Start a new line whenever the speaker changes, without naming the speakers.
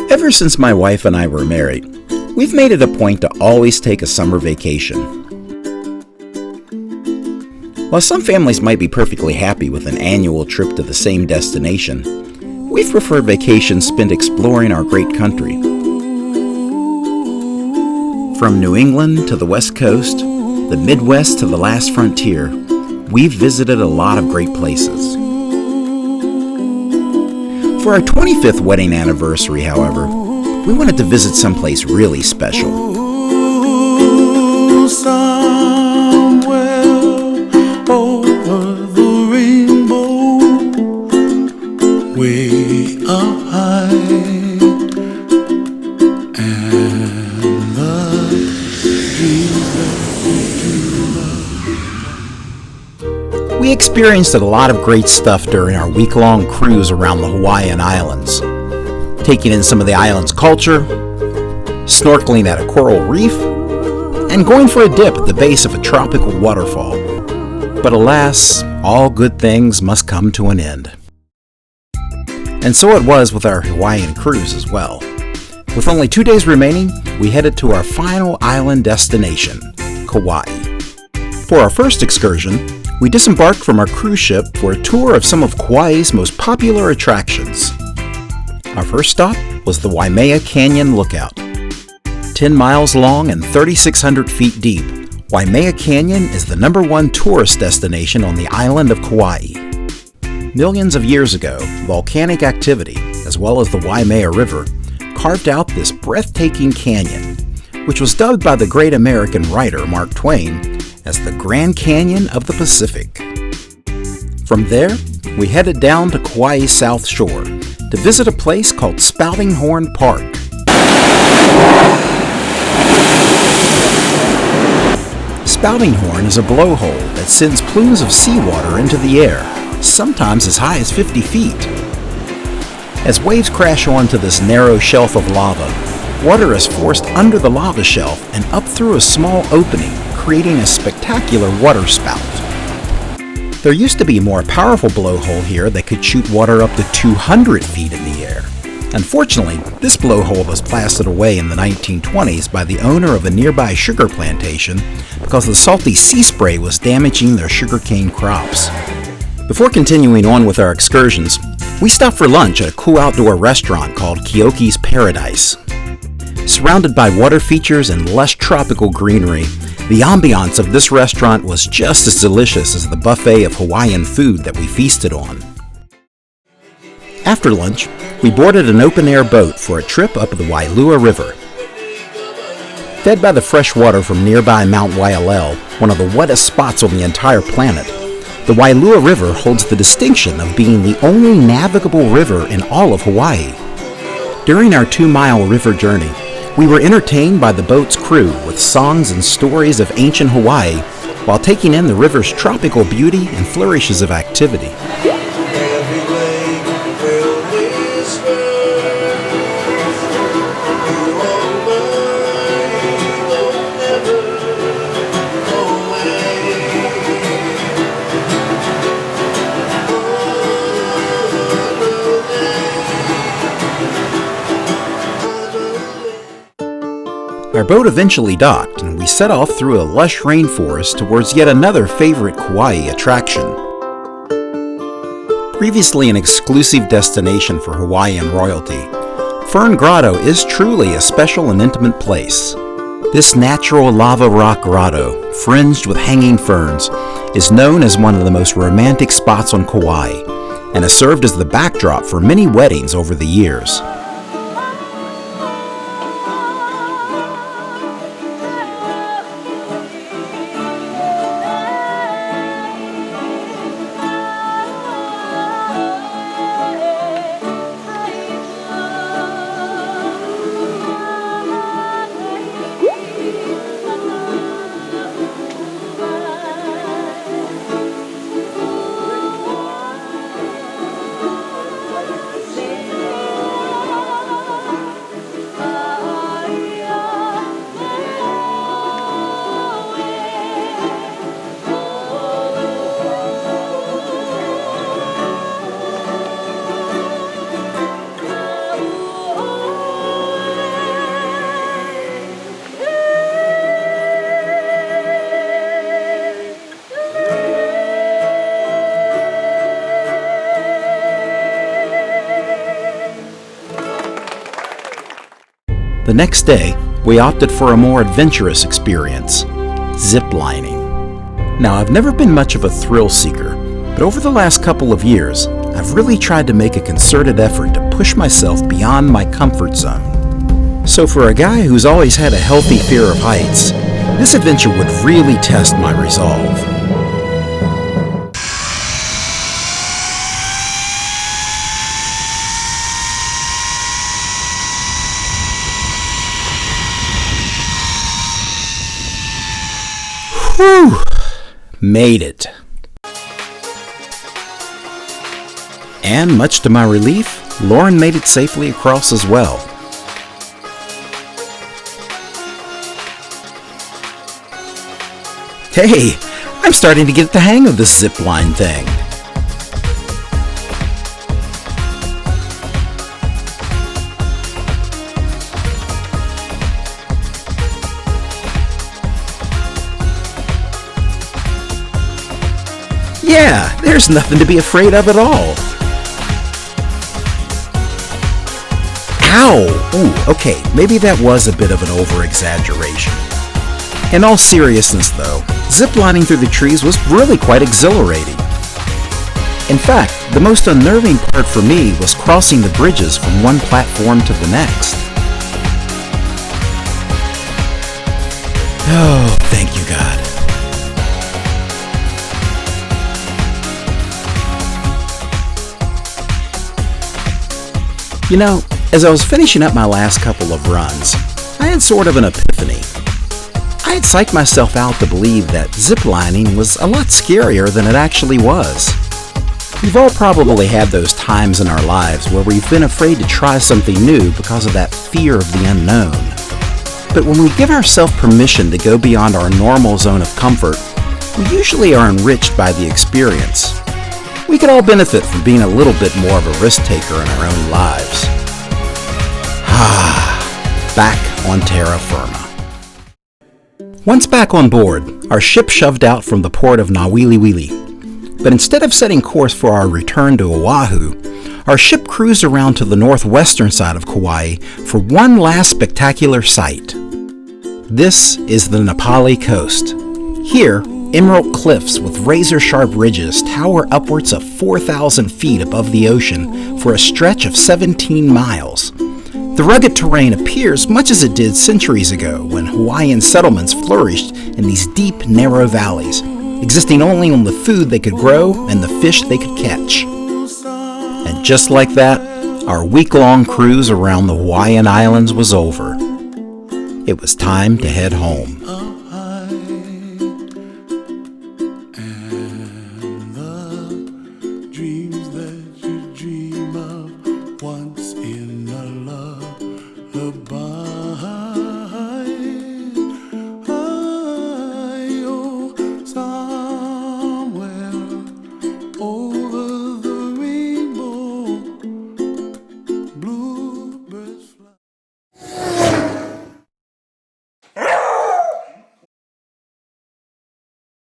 Ever since my wife and I were married, we've made it a point to always take a summer vacation. While some families might be perfectly happy with an annual trip to the same destination, we prefer vacations spent exploring our great country. From New England to the West Coast, the Midwest to the last frontier, we've visited a lot of great places. For our 25th wedding anniversary, however, we wanted to visit someplace really special.
Somewhere over the rainbow, way up high, and the
We experienced a lot of great stuff during our week-long cruise around the Hawaiian Islands, taking in some of the island's culture, snorkeling at a coral reef, and going for a dip at the base of a tropical waterfall. But alas, all good things must come to an end. And so it was with our Hawaiian cruise as well. With only 2 days remaining, we headed to our final island destination, Kauai. For our first excursion, we disembarked from our cruise ship for a tour of some of Kauai's most popular attractions. Our first stop was the Waimea Canyon Lookout. 10 miles long and 3,600 feet deep, Waimea Canyon is the #1 tourist destination on the island of Kauai. Millions of years ago, volcanic activity, as well as the Waimea River, carved out this breathtaking canyon, which was dubbed by the great American writer Mark Twain as the Grand Canyon of the Pacific. From there, we headed down to Kauai's South Shore to visit a place called Spouting Horn Park. Spouting Horn is a blowhole that sends plumes of seawater into the air, sometimes as high as 50 feet. As waves crash onto this narrow shelf of lava, water is forced under the lava shelf and up through a small opening, creating a spectacular water spout. There used to be a more powerful blowhole here that could shoot water up to 200 feet in the air. Unfortunately, this blowhole was blasted away in the 1920s by the owner of a nearby sugar plantation because the salty sea spray was damaging their sugarcane crops. Before continuing on with our excursions, we stopped for lunch at a cool outdoor restaurant called Keoki's Paradise. Surrounded by water features and lush tropical greenery, the ambiance of this restaurant was just as delicious as the buffet of Hawaiian food that we feasted on. After lunch, we boarded an open-air boat for a trip up the Wailua River. Fed by the fresh water from nearby Mount Waialel, one of the wettest spots on the entire planet, the Wailua River holds the distinction of being the only navigable river in all of Hawaii. During our 2-mile river journey, we were entertained by the boat's crew with songs and stories of ancient Hawaii while taking in the river's tropical beauty and flourishes of activity. Our boat eventually docked, and we set off through a lush rainforest towards yet another favorite Kauai attraction. Previously an exclusive destination for Hawaiian royalty, Fern Grotto is truly a special and intimate place. This natural lava rock grotto, fringed with hanging ferns, is known as one of the most romantic spots on Kauai, and has served as the backdrop for many weddings over the years. The next day, we opted for a more adventurous experience, zip lining. Now, I've never been much of a thrill seeker, but over the last couple of years, I've really tried to make a concerted effort to push myself beyond my comfort zone. So for a guy who's always had a healthy fear of heights, this adventure would really test my resolve. Whew! Made it. And much to my relief, Lauren made it safely across as well. Hey, I'm starting to get the hang of this zip line thing. Yeah, there's nothing to be afraid of at all. Ow! Ooh, okay, maybe that was a bit of an over-exaggeration. In all seriousness though, ziplining through the trees was really quite exhilarating. In fact, the most unnerving part for me was crossing the bridges from one platform to the next. Oh, thank you, God. You know, as I was finishing up my last couple of runs, I had sort of an epiphany. I had psyched myself out to believe that ziplining was a lot scarier than it actually was. We've all probably had those times in our lives where we've been afraid to try something new because of that fear of the unknown. But when we give ourselves permission to go beyond our normal zone of comfort, we usually are enriched by the experience. We could all benefit from being a little bit more of a risk taker in our own lives. Back on terra firma. Once back on board, our ship shoved out from the port of Na Pali Coast. But instead of setting course for our return to Oahu, our ship cruised around to the northwestern side of Kauai for one last spectacular sight. This is the Na Pali Coast. Here, emerald cliffs with razor-sharp ridges tower upwards of 4,000 feet above the ocean for a stretch of 17 miles. The rugged terrain appears much as it did centuries ago when Hawaiian settlements flourished in these deep, narrow valleys, existing only on the food they could grow and the fish they could catch. And just like that, our week-long cruise around the Hawaiian Islands was over. It was time to head home.